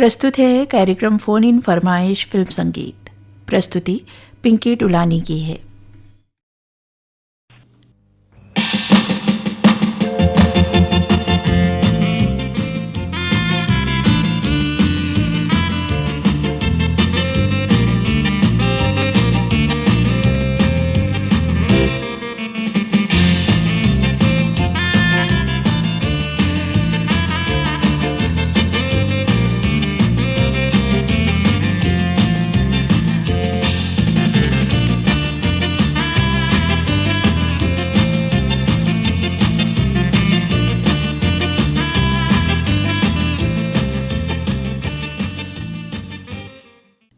प्रस्तुत है कार्यक्रम फोन इन फरमाइश फिल्म संगीत। प्रस्तुति पिंकी टुलानी की है।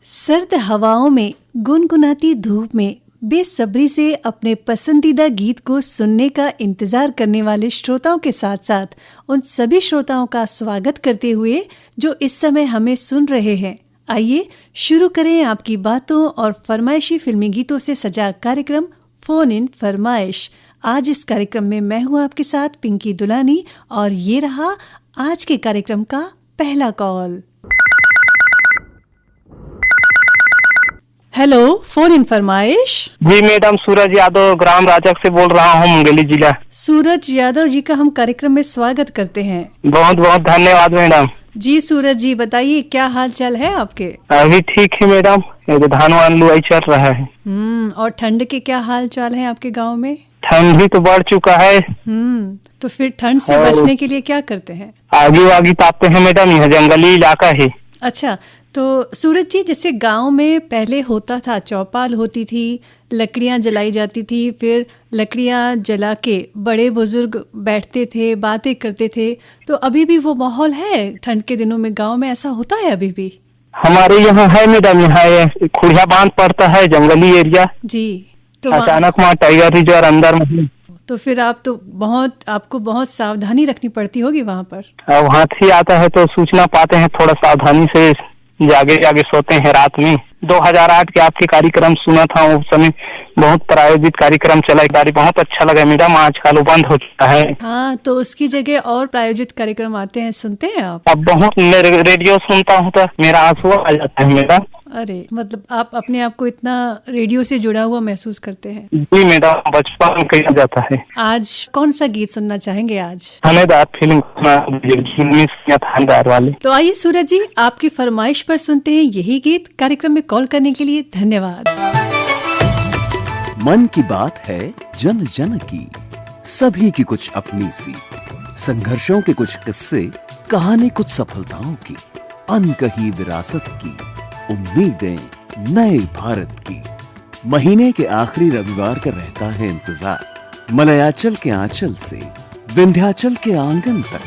सर्द हवाओं में गुनगुनाती धूप में बेसब्री से अपने पसंदीदा गीत को सुनने का इंतजार करने वाले श्रोताओं के साथ साथ उन सभी श्रोताओं का स्वागत करते हुए जो इस समय हमें सुन रहे हैं, आइए शुरू करें आपकी बातों और फरमाइशी फिल्मी गीतों से सजा कार्यक्रम फोन इन फरमाइश। आज इस कार्यक्रम में मैं हूं आपके साथ पिंकी दुलानी और ये रहा आज के कार्यक्रम का पहला कॉल। हेलो, फोन इन फरमाइश। जी मैडम, सूरज यादव ग्राम राजक से बोल रहा हूँ, मुंगेली जिला। सूरज यादव जी का हम कार्यक्रम में स्वागत करते हैं। बहुत बहुत धन्यवाद मैडम। जी सूरज जी, बताइए क्या हाल चाल है आपके? अभी ठीक है मैडम, धान वान लुआई चल रहा है। और ठंड के क्या हाल चाल है आपके गांव में? ठंड भी तो बढ़ चुका है। तो फिर ठंड से बचने के लिए क्या करते हैं? आगे आगे तापते हैं मैडम, यह जंगली इलाका है। अच्छा, तो सूरज जी, जैसे गांव में पहले होता था, चौपाल होती थी, लकड़ियां जलाई जाती थी, फिर लकड़ियां जला के बड़े बुजुर्ग बैठते थे, बातें करते थे, तो अभी भी वो माहौल है ठंड के दिनों में गांव में? ऐसा होता है अभी भी? हमारे यहाँ है मैडम, यहाँ खुड़िया बांध पड़ता है, जंगली एरिया जी। तो अचानक वहाँ टाइगर रिजर्व अंदर में, तो फिर आपको बहुत सावधानी रखनी पड़ती होगी वहाँ पर। हाथी आता है तो सूचना पाते हैं, थोड़ा सावधानी से जागे सोते हैं रात में। 2008 के आपके कार्यक्रम सुना था, उस समय बहुत प्रायोजित कार्यक्रम चला, बहुत अच्छा लगा मैडम। आजकल वो बंद हो चुका है। हाँ, तो उसकी जगह और प्रायोजित कार्यक्रम आते हैं, सुनते हैं आप? अब बहुत रेडियो सुनता हूँ तो मेरा आंसू आ जाता है मेरा। अरे, मतलब आप अपने आप को इतना रेडियो से जुड़ा हुआ महसूस करते हैं? जी मैडम, बचपन कहा जाता है। आज कौन सा गीत सुनना चाहेंगे? आज थानेदार फिल्म थानेदार वाले। तो आइए सूरज जी, आपकी फरमाइश पर सुनते हैं यही गीत। कार्यक्रम में कॉल करने के लिए धन्यवाद। मन की बात है जन जन की, सभी की कुछ अपनी सी, संघर्षों के कुछ किस्से, कहानी कुछ सफलताओं की, अनकही विरासत की, उम्मीदें नए भारत की। महीने के आखिरी रविवार का रहता है इंतजार, मलयाचल के आंचल से विंध्याचल के आंगन तक,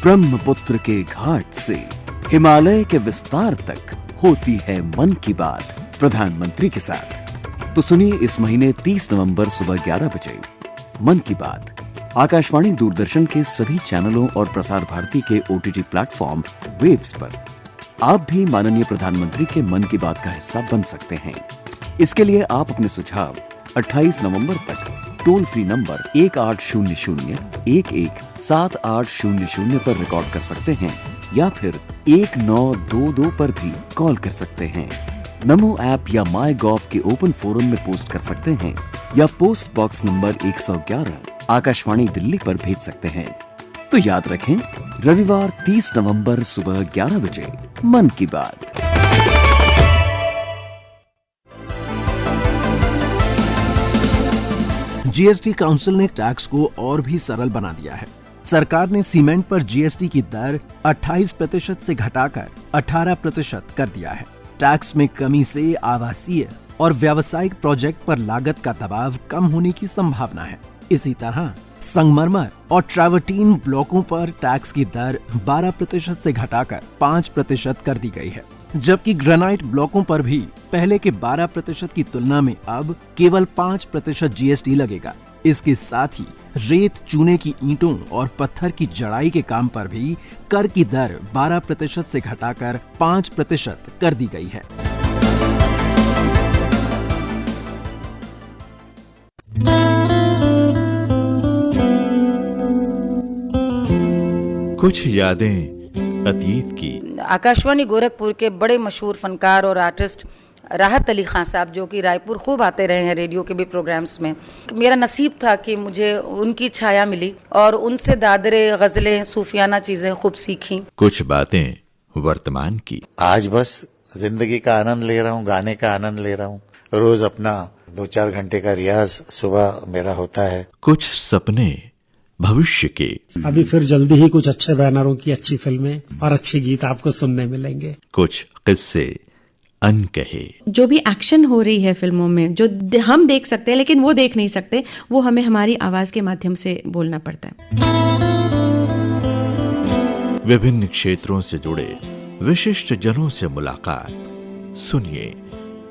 ब्रह्मपुत्र के घाट से हिमालय के विस्तार तक होती है मन की बात प्रधानमंत्री के साथ। तो सुनिए इस महीने 30 नवंबर सुबह 11 बजे मन की बात आकाशवाणी दूरदर्शन के सभी चैनलों और प्रसार भारती के OTT प्लेटफॉर्म वेव्स पर। आप भी माननीय प्रधानमंत्री के मन की बात का हिस्सा बन सकते हैं। इसके लिए आप अपने सुझाव 28 नवंबर तक टोल फ्री नंबर 1800-117800 पर रिकॉर्ड कर सकते हैं या फिर 1922 पर भी कॉल कर सकते हैं। नमो ऐप या माई गॉव के ओपन फोरम में पोस्ट कर सकते हैं या post box number 111 Akashvani Delhi पर भेज सकते हैं। तो याद रखें, रविवार 30 नवंबर सुबह 11 बजे मन की बात। जीएसटी काउंसिल ने टैक्स को और भी सरल बना दिया है। सरकार ने सीमेंट पर जीएसटी की दर 28% से घटाकर 18% कर दिया है। टैक्स में कमी से आवासीय और व्यावसायिक प्रोजेक्ट पर लागत का दबाव कम होने की संभावना है। इसी तरह संगमरमर और ट्रैवर्टीन ब्लॉकों पर टैक्स की दर 12% से घटाकर 5% कर दी गई है, जबकि ग्रेनाइट ब्लॉकों पर भी पहले के 12% की तुलना में अब केवल 5% जीएसटी लगेगा। इसके साथ ही रेत, चूने की ईंटों और पत्थर की जड़ाई के काम पर भी कर की दर 12% से घटाकर 5% कर दी गई है। कुछ यादें अतीत की, आकाशवाणी गोरखपुर के बड़े मशहूर फनकार और आर्टिस्ट राहत अली खान साहब, जो कि रायपुर खूब आते रहे हैं रेडियो के भी प्रोग्राम्स में। मेरा नसीब था कि मुझे उनकी छाया मिली और उनसे दादरे, गज़लें, सूफियाना चीज़ें खूब सीखी। कुछ बातें वर्तमान की। आज बस जिंदगी का आनंद ले रहा हूँ, गाने का आनंद ले रहा हूँ। रोज अपना 2-4 घंटे का रियाज सुबह मेरा होता है। कुछ सपने भविष्य के। अभी फिर जल्दी ही कुछ अच्छे बैनरों की अच्छी फिल्में और अच्छे गीत आपको सुनने मिलेंगे। कुछ किस्से अनकहे। जो भी एक्शन हो रही है फिल्मों में, जो हम देख सकते हैं लेकिन वो देख नहीं सकते, वो हमें हमारी आवाज के माध्यम से बोलना पड़ता है। विभिन्न क्षेत्रों से जुड़े विशिष्ट जनों से मुलाकात। सुनिए,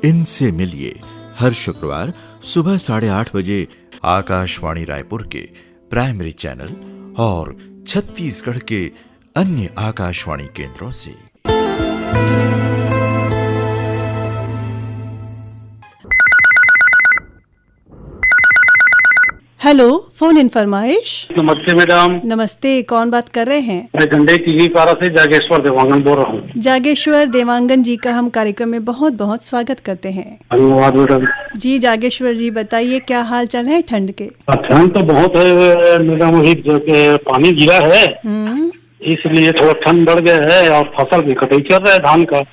इनसे मिलिए हर शुक्रवार सुबह 8:30 बजे आकाशवाणी रायपुर के प्राइमरी चैनल और छत्तीसगढ़ के अन्य आकाशवाणी केंद्रों से। हेलो, फोन इन फरमाइश। नमस्ते मैडम। नमस्ते, कौन बात कर रहे हैं? मैं गंडे टीवी पारा से जागेश्वर देवांगन बोल रहा हूँ। जागेश्वर देवांगन जी का हम कार्यक्रम में बहुत बहुत स्वागत करते हैं। धन्यवाद मैडम। जी जागेश्वर जी, बताइए क्या हाल चाल है ठंड के? ठंड तो बहुत है मैडम, अभी जो कि पानी गिरा है इसलिए थोड़ा ठंड बढ़ गया है और फसल भी कटाई चल रहा है धान का।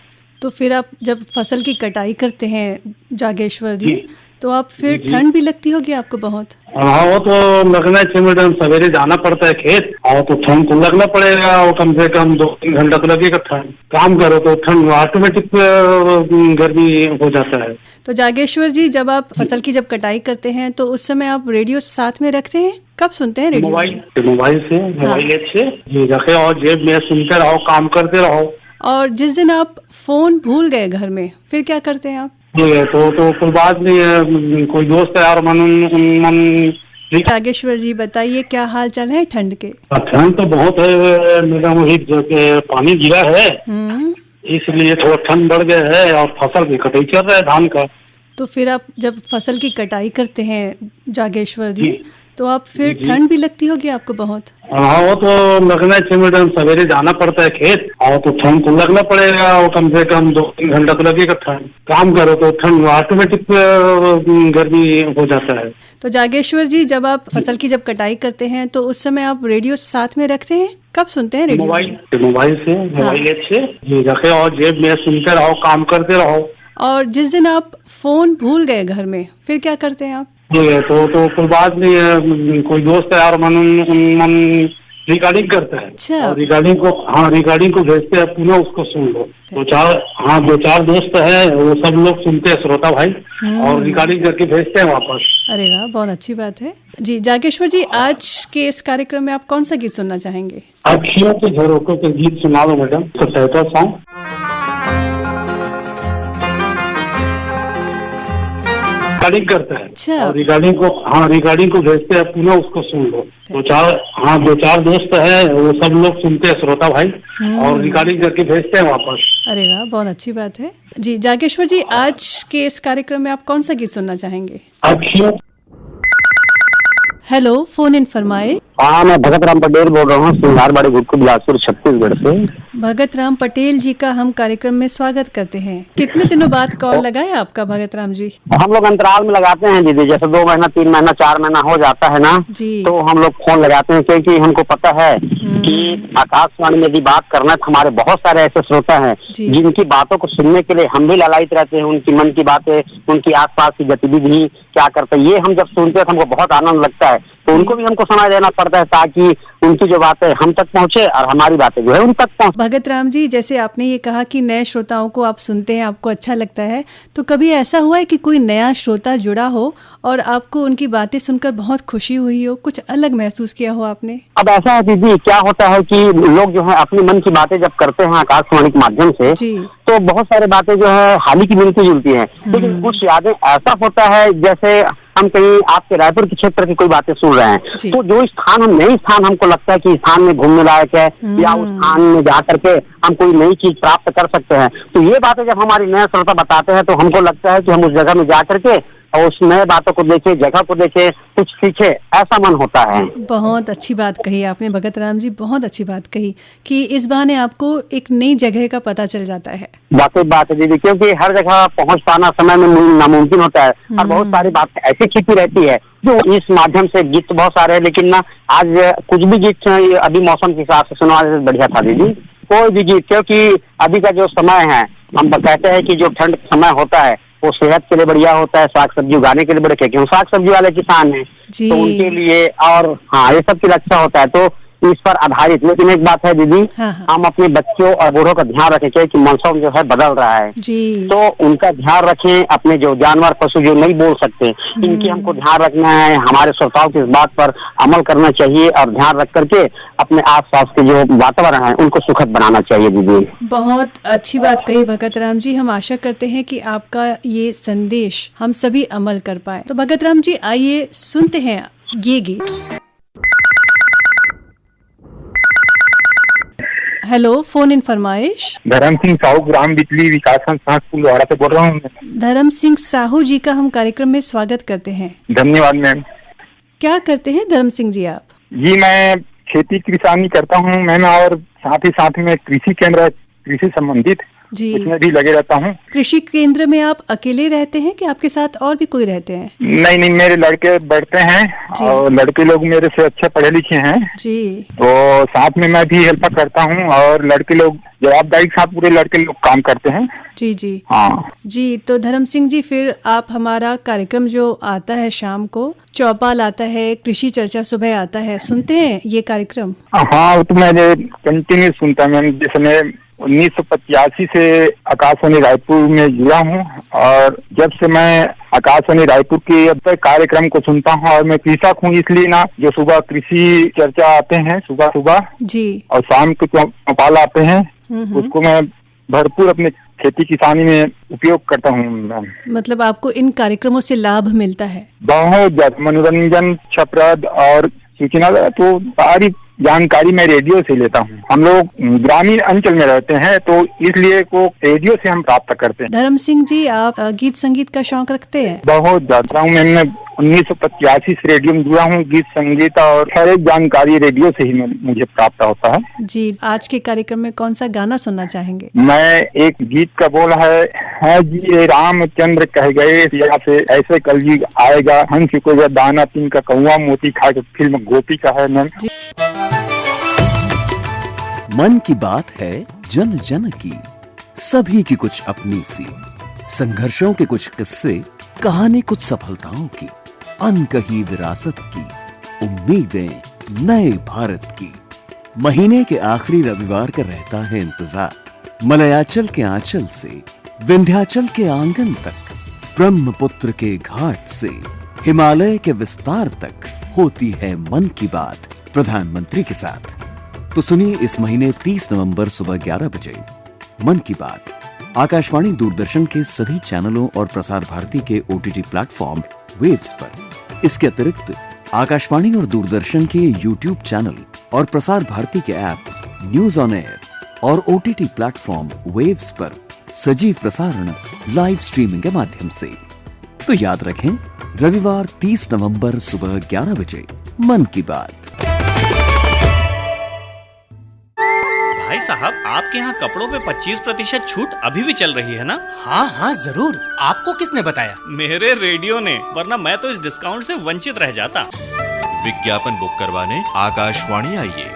तो फिर आप जब फसल की कटाई करते हैं जागेश्वर जी, तो आप फिर ठंड भी लगती होगी आपको बहुत? हाँ, वो तो लगना चाहिए मैडम, सवेरे जाना पड़ता है खेत और तो ठंड तो लगना पड़ेगा, और कम से कम 2-3 घंटा तो लगेगा ठंड। काम करो तो ठंड ऑटोमेटिक गर्मी हो जाता है। तो जागेश्वर जी, जब आप फसल की जब कटाई करते हैं तो उस समय आप रेडियो साथ में रखते हैं? कब सुनते हैं रेडियो? मोबाइल से, मोबाइल ऐप से जी रखे और जेब में सुनते रहो, काम करते रहो। और जिस दिन आप फोन भूल गए घर में, फिर क्या करते हैं आप? तो कोई बात नहीं है, कोई दोस्त है यार मन। जागेश्वर जी, बताइए क्या हाल चाल है ठंड के? ठंड तो बहुत है मैडम, अभी जो कि पानी गिरा है इसलिए थोड़ा ठंड बढ़ गया है और फसल भी कटाई चल रहा है धान का। तो फिर आप जब फसल की कटाई करते हैं जागेश्वर जी, तो आप फिर ठंड भी लगती होगी आपको बहुत? हाँ, वो तो लगना चाहिए मैडम, सवेरे जाना पड़ता है खेत और तो ठंड तो लगना पड़ेगा, और कम से कम 2-3 घंटा तो लगेगा ठंड। काम करो तो ठंड ऑटोमेटिक गर्मी हो जाता है। तो जागेश्वर जी, जब आप फसल की जब कटाई करते हैं तो उस समय आप रेडियो साथ में रखते हैं? कब सुनते हैं रेडियो? मोबाइल से, मोबाइल ऐप से जी रखे और जेब में सुनते रहो, काम करते रहो। और जिस दिन आप फोन भूल गए घर में, फिर क्या करते हैं आप? तो कोई बात नहीं है, कोई दोस्त है यार मन रिकॉर्डिंग करता है। अच्छा। रिकॉर्डिंग को भेजते हैं, पुनः उसको सुन लो। 2-4 दोस्त है, वो सब लोग सुनते हैं, श्रोता भाई, और रिकॉर्डिंग करके भेजते हैं वापस। अरे वाह, बहुत अच्छी बात है। जी जागेश्वर जी, आज के इस कार्यक्रम में आप कौन सा गीत सुनना चाहेंगे? अखियों के झरोकों के गीत सुना दो मैडम, तो सॉन्ग। रिकॉर्डिंग करता है। अच्छा। और रिकॉर्डिंग को भेजते हैं, पुनः उसको सुन लो। 2-4 दोस्त है, वो सब लोग सुनते हैं, श्रोता भाई, और रिकॉर्डिंग करके भेजते हैं वापस। अरे वाह, बहुत अच्छी बात है। जी जागेश्वर जी, आज के इस कार्यक्रम में आप कौन सा गीत सुनना चाहेंगे? हेलो, फोन इन फरमाए। हाँ, मैं भगत राम पटेल बोल रहा हूँ, सिंगारबाड़ी गुटकू बिलासपुर छत्तीसगढ़ से। भगत राम पटेल जी का हम कार्यक्रम में स्वागत करते हैं। कितने दिनों बाद कॉल लगा है आपका भगत राम जी? हम लोग अंतराल में लगाते हैं दीदी, जैसे 2 महीना, 3 महीना, 4 महीना हो जाता है ना जी, तो हम लोग फोन लगाते हैं, क्योंकि हमको पता है कि आकाशवाणी में यदि बात करना है तो हमारे बहुत सारे ऐसे श्रोता हैं जिनकी बातों को सुनने के लिए हम भी लालायित रहते हैं। उनकी मन की बातें, उनकी आसपास की गतिविधि क्या करते हैं, ये हम जब सुनते हैं तो हमको बहुत आनंद लगता है। तो उनको भी हमको समय देना पड़ता है ताकि उनकी जो बातें हम तक पहुंचे और हमारी बातें जो है उन तक पहुंचे। भगत राम जी, जैसे आपने ये कहा कि नए श्रोताओं को आप सुनते हैं, आपको अच्छा लगता है, तो कभी ऐसा हुआ है कि कोई नया श्रोता जुड़ा हो और आपको उनकी बातें सुनकर बहुत खुशी हुई हो, कुछ अलग महसूस किया हो आपने? अब ऐसा है दीदी, क्या होता है कि लोग जो है अपनी मन की बातें जब करते हैं आकाशवाणी के माध्यम से तो बहुत सारी बातें जो है हाल ही की मिलती जुलती हैं, लेकिन कुछ यादें ऐसा होता है जैसे हम कहीं आपके रायपुर के क्षेत्र की कोई बातें सुन रहे हैं, तो जो स्थान हम नई स्थान हमको लगता है कि स्थान में घूमने लायक है या उस स्थान में जा करके हम कोई नई चीज प्राप्त कर सकते हैं, तो ये बातें जब हमारी नए श्रोता बताते हैं तो हमको लगता है कि हम उस जगह में जा करके और उस नए बातों को देखे, जगह को देखे, कुछ सीखे, ऐसा मन होता है। बहुत अच्छी बात कही आपने भगत राम जी, बहुत अच्छी बात कही कि इस बहाने आपको एक नई जगह का पता चल जाता है। वाकई बात है दीदी, क्योंकि हर जगह पहुंच पाना समय में नामुमकिन होता है और बहुत सारी बातें ऐसी छिपी रहती है जो इस माध्यम से। गीत तो बहुत सारे हैं, लेकिन ना आज कुछ भी गीत अभी मौसम के हिसाब से सुनवा बढ़िया था दीदी, कोई भी गीत, क्योंकि अभी का जो समय है, हम कहते हैं कि जो ठंड का समय होता है वो सेहत के लिए बढ़िया होता है, साग सब्जी उगाने के लिए बढ़िया, क्योंकि हम साग सब्जी वाले किसान हैं तो उनके लिए, और हाँ ये सब के लिए अच्छा होता है, तो इस पर आधारित। लेकिन एक बात है दीदी, हम अपने बच्चों और बूढ़ों का ध्यान रखें क्योंकि मौसम जो है बदल रहा है जी। तो उनका ध्यान रखें। अपने जो जानवर पशु जो नहीं बोल सकते, इनकी हमको ध्यान रखना है। हमारे श्रोताओं की इस बात पर अमल करना चाहिए और ध्यान रख करके अपने आसपास के जो वातावरण है उनको सुखद बनाना चाहिए दीदी। बहुत अच्छी बात कही भगत राम जी, हम आशा करते हैं कि आपका ये संदेश हम सभी अमल कर पाए। तो भगत राम जी आइए सुनते हैं ये गीत। हेलो, फोन इन फरमाइश। धर्म सिंह साहू, ग्राम बिजली विकास संस्थान कुलवाड़ा से बोल रहा हूँ। धर्म सिंह साहू जी का हम कार्यक्रम में स्वागत करते हैं। धन्यवाद मैम। क्या करते हैं धर्म सिंह जी आप? जी मैं खेती किसानी करता हूँ मैम, और साथ में कृषि केंद्र, कृषि संबंधित जी उसमें भी लगे रहता हूँ। कृषि केंद्र में आप अकेले रहते हैं कि आपके साथ और भी कोई रहते हैं? नहीं, मेरे लड़के बढ़ते हैं और लड़के लोग मेरे से अच्छे पढ़े लिखे हैं जी, तो साथ में मैं भी हेल्प करता हूँ और लड़के लोग जवाबदारी के साथ पूरे लड़के लोग काम करते हैं। जी जी हाँ जी। तो धर्म सिंह जी, फिर आप हमारा कार्यक्रम जो आता है शाम को, चौपाल आता है, कृषि चर्चा सुबह आता है, सुनते हैं ये कार्यक्रम? हाँ, तो मैं कंटिन्यू सुनता हूँ मैम। जिसने 1985 से आकाशवाणी रायपुर में जुड़ा हूँ और जब से मैं आकाशवाणी रायपुर के अब तक कार्यक्रम को सुनता हूँ, और मैं कृषक हूँ इसलिए ना जो सुबह कृषि चर्चा आते हैं सुबह जी, और शाम को चौपाल आते हैं, उसको मैं भरपूर अपने खेती किसानी में उपयोग करता हूँ। मतलब आपको इन कार्यक्रमों से लाभ मिलता है? बहुत ज्यादा मनोरंजन, छप्रद और सूचना, तो सारी जानकारी मैं रेडियो से लेता हूँ। हम लोग ग्रामीण अंचल में रहते हैं तो इसलिए को रेडियो से हम प्राप्त करते हैं। धर्म सिंह जी, आप गीत संगीत का शौक रखते हैं? बहुत ज्यादा हूँ। मैंने 1985 से रेडियो में जुड़ा हूँ। गीत संगीत और हर एक जानकारी रेडियो से ही मुझे प्राप्त होता है जी। आज के कार्यक्रम में कौन सा गाना सुनना चाहेंगे? मैं एक गीत का बोल है जी, रामचंद्र कह गए या से ऐसे कल जी आएगा, हंस को दाना तीन का कौआ मोती खा के, फिल्म गोपी का है मैम। मन की बात है जन जन की, सभी की कुछ अपनी सी, संघर्षों के कुछ किस्से, कहानी कुछ सफलताओं की, अनकही विरासत की, उम्मीदें नए भारत की। महीने के आखिरी रविवार का रहता है इंतजार। मलयाचल के आंचल से विंध्याचल के आंगन तक, ब्रह्मपुत्र के घाट से हिमालय के विस्तार तक होती है मन की बात प्रधानमंत्री के साथ। तो सुनिए इस महीने 30 नवंबर सुबह 11 बजे मन की बात आकाशवाणी दूरदर्शन के सभी चैनलों और प्रसार भारती के OTT प्लेटफॉर्म वेव्स पर। इसके अतिरिक्त आकाशवाणी और दूरदर्शन के YouTube चैनल और प्रसार भारती के ऐप न्यूज ऑन एयर और OTT प्लेटफॉर्म वेव्स पर सजीव प्रसारण लाइव स्ट्रीमिंग के माध्यम से। तो याद रखें, रविवार 30 नवंबर सुबह 11 बजे मन की बात। भाई साहब, आपके यहाँ कपड़ों पे 25% छूट अभी भी चल रही है ना? हाँ जरूर। आपको किसने बताया? मेरे रेडियो ने, वरना मैं तो इस डिस्काउंट से वंचित रह जाता। विज्ञापन बुक करवाने आकाशवाणी आइए।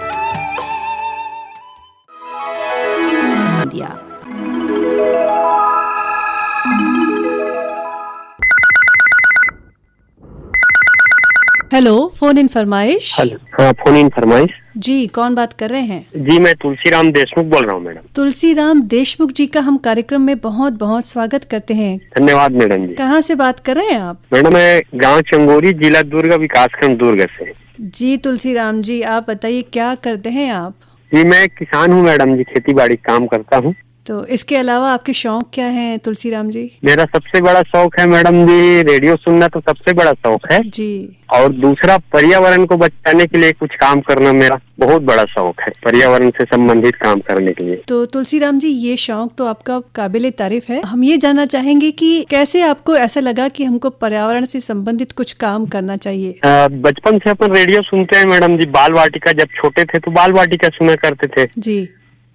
हेलो, फोन इन फरमाइश। हेलो, हाँ फोन इन फरमाइश जी, कौन बात कर रहे हैं? जी मैं तुलसीराम देशमुख बोल रहा हूँ मैडम। तुलसीराम देशमुख जी का हम कार्यक्रम में बहुत बहुत स्वागत करते हैं। धन्यवाद मैडम जी। कहाँ से बात कर रहे हैं आप? मैडम मैं गांव चंगोरी, जिला दुर्ग, विकासखंड दुर्ग से। जी तुलसीराम जी, आप बताइए क्या करते हैं आप? जी मैं किसान हूँ मैडम जी, खेती बाड़ी काम करता हूँ। तो इसके अलावा आपके शौक क्या हैं तुलसीराम जी? मेरा सबसे बड़ा शौक है मैडम जी रेडियो सुनना, तो सबसे बड़ा शौक है जी। और दूसरा पर्यावरण को बचाने के लिए कुछ काम करना मेरा बहुत बड़ा शौक है, पर्यावरण से संबंधित काम करने के लिए। तो तुलसीराम जी, ये शौक तो आपका काबिले तारीफ है। हम ये जानना चाहेंगे कि कैसे आपको ऐसा लगा कि हमको पर्यावरण से संबंधित कुछ काम करना चाहिए? बचपन से अपन रेडियो सुनते हैं मैडम जी, बाल वाटिका, जब छोटे थे तो बाल वाटिका सुना करते थे जी।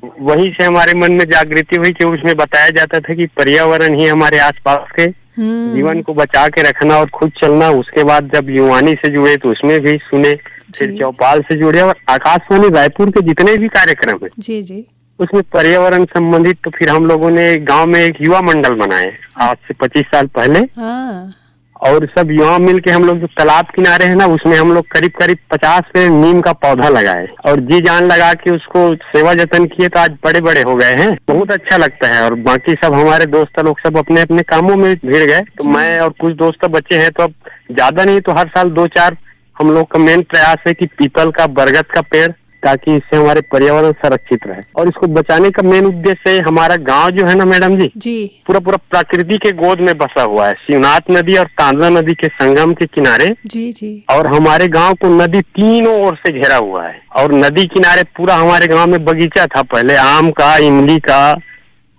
वहीं से हमारे मन में जागृति हुई कि उसमें बताया जाता था कि पर्यावरण ही हमारे आसपास के जीवन को बचा के रखना और खुद चलना। उसके बाद जब युवानी से जुड़े तो उसमें भी सुने, फिर चौपाल से जुड़े और आकाशवाणी रायपुर के जितने भी कार्यक्रम है जी जी उसमें पर्यावरण संबंधित। तो फिर हम लोगों ने गांव में एक युवा मंडल बनाए आज से 25 साल पहले। और सब युवा मिल के हम लोग जो तालाब किनारे है ना, उसमें हम लोग करीब 50 से नीम का पौधा लगाए और जी जान लगा के उसको सेवा जतन किए, तो आज बड़े बड़े हो गए हैं। बहुत अच्छा लगता है। और बाकी सब हमारे दोस्त लोग सब अपने अपने कामों में भिड़ गए, तो मैं और कुछ दोस्त बचे हैं। तो अब ज्यादा नहीं तो हर साल 2-4 हम लोग का मेन प्रयास है कि पीपल का, बरगद का पेड़, ताकि इससे हमारे पर्यावरण संरक्षित रहे। और इसको बचाने का मेन उद्देश्य है, हमारा गांव जो है ना मैडम जी पूरा प्रकृति के गोद में बसा हुआ है, शिवनाथ नदी और तांजा नदी के संगम के किनारे जी जी। और हमारे गांव को नदी तीनों ओर से घेरा हुआ है। और नदी किनारे पूरा हमारे गांव में बगीचा था पहले, आम का, इमली का,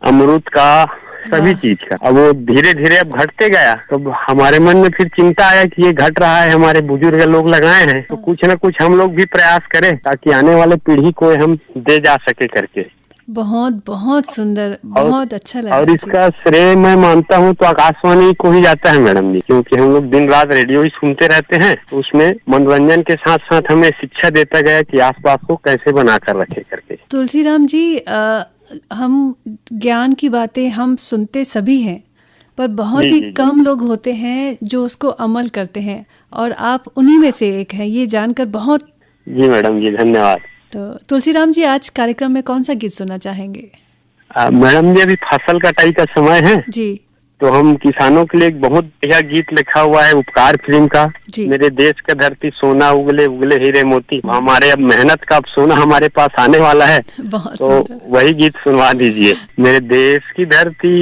अमरूद का, सभी चीज का। अब वो धीरे धीरे अब घटते गया, तो हमारे मन में फिर चिंता आया कि ये घट रहा है, हमारे बुजुर्ग लोग लगाए हैं, तो कुछ न कुछ हम लोग भी प्रयास करें ताकि आने वाले पीढ़ी को हम दे जा सके करके। बहुत बहुत सुंदर, बहुत अच्छा लगा। और इसका श्रेय मैं मानता हूँ तो आकाशवाणी को ही जाता है मैडम जी, क्योंकि हम लोग दिन रात रेडियो ही सुनते रहते हैं। तो उसमें मनोरंजन के साथ साथ हमें शिक्षा देता गया कि आसपास को कैसे बना कर रखे करके। तुलसीराम जी, हम ज्ञान की बातें हम सुनते सभी हैं, पर बहुत ही कम लोग होते हैं जो उसको अमल करते हैं, और आप उन्हीं में से एक हैं। ये जानकर बहुत जी मैडम जी धन्यवाद। तो तुलसीराम जी, आज कार्यक्रम में कौन सा गीत सुनना चाहेंगे? मैडम जी अभी फसल कटाई का समय है जी, तो हम किसानों के लिए एक बहुत बढ़िया गीत लिखा हुआ है उपकार फिल्म का, मेरे देश का धरती सोना उगले उगले हीरे मोती। हमारे अब मेहनत का अब सोना हमारे पास आने वाला है, तो वही गीत सुनवा दीजिए। मेरे देश की धरती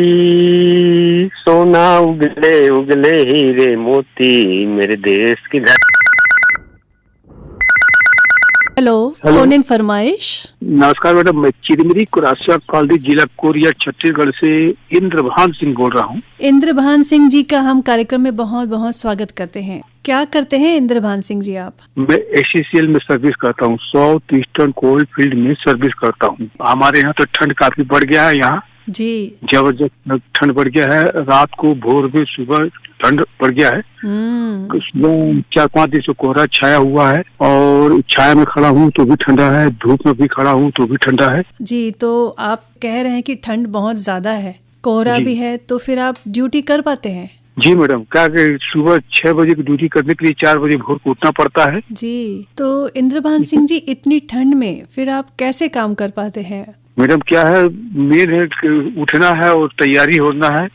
सोना उगले उगले हीरे मोती, मेरे देश की धरती। हेलो, फोन इन फरमाइश। नमस्कार मैडम, मैं चिरमिरी कुरासिया कॉलोनी, जिला कोरिया, छत्तीसगढ़ से इंद्रभान सिंह बोल रहा हूँ। इंद्रभान सिंह जी का हम कार्यक्रम में बहुत बहुत स्वागत करते हैं। क्या करते हैं इंद्रभान सिंह जी आप? मैं ACCL में सर्विस करता हूँ, साउथ ईस्टर्न कोल फील्ड में सर्विस करता हूँ। हमारे यहाँ तो ठंड काफी बढ़ गया है, यहाँ जी जबरदस्त ठंड बढ़ गया है। रात को भोर में सुबह ठंड बढ़ गया है। 4-5 दिन से कोहरा छाया हुआ है, और छाया में खड़ा हूँ तो भी ठंडा है, धूप में भी खड़ा हूँ तो भी ठंडा है जी। तो आप कह रहे हैं कि ठंड बहुत ज्यादा है, कोहरा भी है, तो फिर आप ड्यूटी कर पाते हैं? जी मैडम, क्या सुबह 6 बजे की ड्यूटी करने के लिए 4 बजे भोर को उठना पड़ता है जी। तो इंद्रभान सिंह जी, इतनी ठंड में फिर आप कैसे काम कर पाते हैं? मैडम क्या है, मेन है उठना है और तैयारी होना है,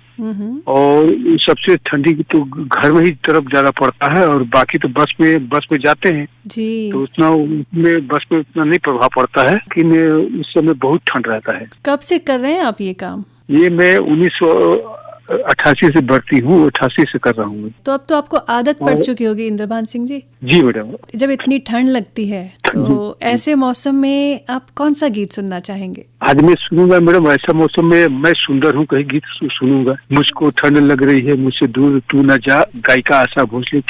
और सबसे ठंडी तो घर में ही तरफ ज्यादा पड़ता है, और बाकी तो बस में जाते हैं जी, तो उतना उसमें बस में उतना नहीं प्रभाव पड़ता है, लेकिन उस समय बहुत ठंड रहता है। कब से कर रहे हैं आप ये काम? ये मैं 1988 से भर्ती हूँ, 88 से कर रहा हूँ। तो अब तो आपको आदत पड़ चुकी होगी इंद्रभान सिंह जी। जी मैडम। जब इतनी ठंड लगती है तो ऐसे मौसम में आप कौन सा गीत सुनना चाहेंगे? आज मैं सुनूंगा मैडम, ऐसा मौसम में मैं सुंदर हूँ कहीं गीत सुनूंगा। मुझको ठंड लग रही है, मुझसे दूर तू न जा, गायिका आशा भोसले।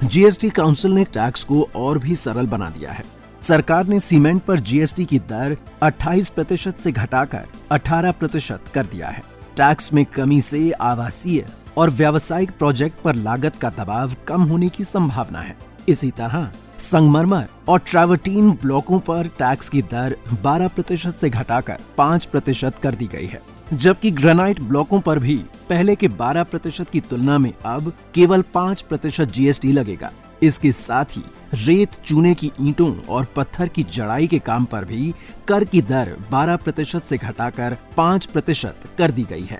GST काउंसिल ने टैक्स को और भी सरल बना दिया है। सरकार ने सीमेंट पर GST की दर 28% से घटाकर 18% कर दिया है। टैक्स में कमी से आवासीय और व्यावसायिक प्रोजेक्ट पर लागत का दबाव कम होने की संभावना है। इसी तरह संगमरमर और ट्रैवर्टीन ब्लॉकों पर टैक्स की दर 12% से घटाकर 5% कर दी गई है, जबकि ग्रेनाइट ब्लॉकों पर भी पहले के 12% की तुलना में अब केवल 5% GST लगेगा। इसके साथ ही रेत, चूने की ईंटों और पत्थर की जड़ाई के काम पर भी कर की दर 12% से घटाकर 5% कर दी गई है।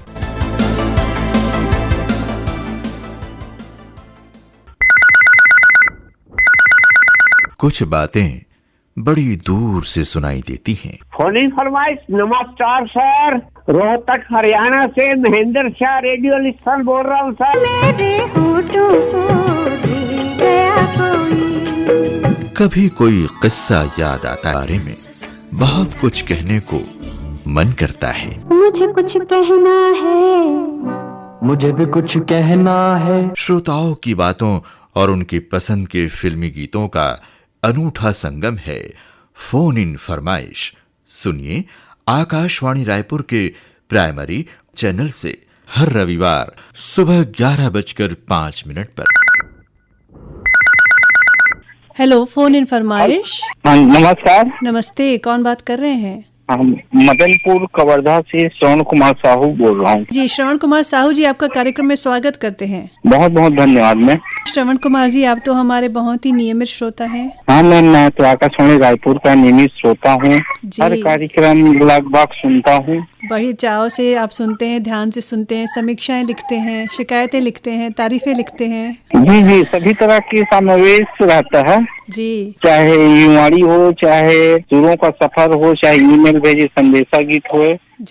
कुछ बातें बड़ी दूर से सुनाई देती हैं। फोनी फरमाइश। नमस्कार सर, रोहतक हरियाणा से महेंद्र शाह रेडियो लिस्टन बोल रहा हूँ सर। मेरे होठों को भी गया कोई। कभी कोई किस्सा याद आता है, बारे में बहुत कुछ कहने को मन करता है। मुझे कुछ कहना है, मुझे भी कुछ कहना है। श्रोताओं की बातों और उनकी पसंद के फिल्मी गीतों का अनूठा संगम है फोन इन फरमाइश। सुनिए आकाशवाणी रायपुर के प्राइमरी चैनल से हर रविवार सुबह 11:05 पर। हेलो, फोन इन फरमाइश। नमस्कार। नमस्ते, कौन बात कर रहे हैं? हम मदनपुर कवर्धा से श्रवण कुमार साहू बोल रहा हूँ। जी श्रवण कुमार साहू जी, आपका कार्यक्रम में स्वागत करते हैं। बहुत बहुत धन्यवाद। मैं श्रवण कुमार जी, आप तो हमारे बहुत ही नियमित श्रोता हैं। हाँ मैं तो आकाशवाणी रायपुर का नियमित श्रोता हूँ, हर कार्यक्रम लगभग सुनता हूँ। बड़ी चाव से आप सुनते हैं, ध्यान से सुनते हैं, समीक्षाएं लिखते हैं, शिकायतें लिखते हैं, तारीफें लिखते हैं। जी जी, सभी तरह की समावेश रहता है जी, चाहे युवाड़ी हो, चाहे सुरों का सफर हो, चाहे ईमेल भेजे संदेशा गीत हो,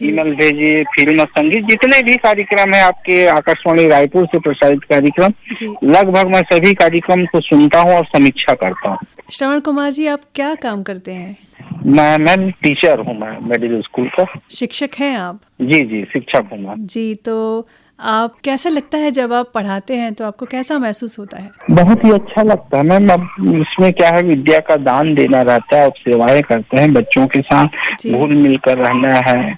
ईमेल भेजे फिल्म संगीत, जितने भी कार्यक्रम है आपके आकाशवाणी रायपुर से प्रसारित कार्यक्रम, लगभग मैं सभी कार्यक्रम को सुनता हूँ और समीक्षा करता हूँ। श्रवण कुमार जी, आप क्या काम करते हैं? मैं टीचर हूँ, मैं मिडिल स्कूल का शिक्षक हैं आप? जी जी, शिक्षक हूँ मैं। जी, तो आप कैसा लगता है जब आप पढ़ाते हैं, तो आपको कैसा महसूस होता है? बहुत ही अच्छा लगता है मैम। अब इसमें क्या है, विद्या का दान देना रहता है, अब सेवाएं करते हैं, बच्चों के साथ घुल मिलकर रहना है,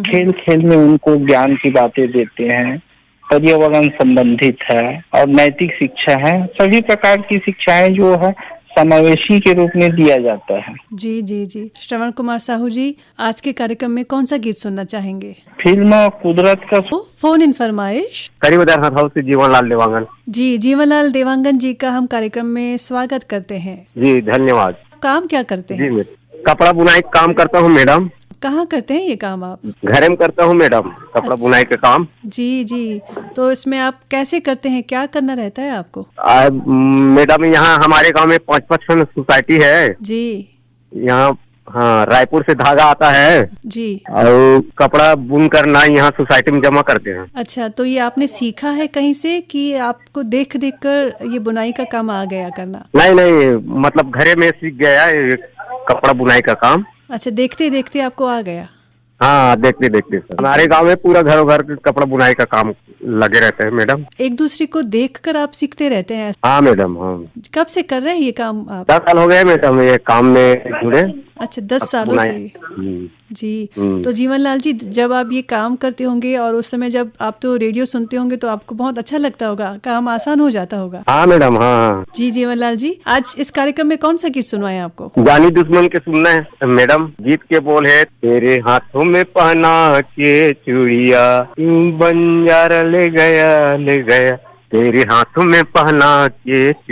खेल खेल में उनको ज्ञान की बातें देते हैं, पर्यावरण संबंधित है और नैतिक शिक्षा है, सभी प्रकार की शिक्षाएं जो है समावेशी के रूप में दिया जाता है। जी जी जी। श्रवण कुमार साहू जी, आज के कार्यक्रम में कौन सा गीत सुनना चाहेंगे? फिल्म कुदरत का फोन इन फरमाइश। करीबदार हाउस से जीवनलाल देवांगन। जी, जीवनलाल देवांगन जी का हम कार्यक्रम में स्वागत करते हैं। जी धन्यवाद। काम क्या करते हैं? जी, मैं कपड़ा बुनाई काम करता हूँ मैडम। कहाँ करते हैं ये काम आप? घर में करता हूँ मैडम, कपड़ा बुनाई का काम। जी जी, तो इसमें आप कैसे करते हैं, क्या करना रहता है आपको? मैडम यहाँ हमारे गांव में 5-5 सोसाइटी है जी। यहाँ हाँ, रायपुर से धागा आता है जी, और कपड़ा बुन कर ना यहाँ सोसाइटी में जमा करते हैं। अच्छा, तो ये आपने सीखा है कहीं से कि आपको देख देख कर ये बुनाई का काम आ गया करना? नहीं, मतलब घरे में सीख गया है कपड़ा बुनाई का काम। अच्छा, देखते देखते आपको आ गया? हाँ, देखते देखते हमारे गांव में पूरा घरों घर कपड़ा बुनाई का काम लगे रहते हैं मैडम। एक दूसरे को देखकर आप सीखते रहते हैं? हाँ मैडम। हाँ। कब से कर रहे हैं ये काम आप? 10 साल हो गए मैडम ये काम में जुड़े। अच्छा, 10 सालों से। जी, तो जीवनलाल जी, जब आप ये काम करते होंगे और उस समय जब आप तो रेडियो सुनते होंगे तो आपको बहुत अच्छा लगता होगा, काम आसान हो जाता होगा। हाँ मैडम। हाँ जी जीवनलाल जी, आज इस कार्यक्रम में कौन सा गीत सुनवाए आपको? जानी दुश्मन के सुनना है मैडम। गीत के बोल है, तेरे हाथों में पहना के चूड़िया बंजारा ले गया, तेरे हाथों में पहना के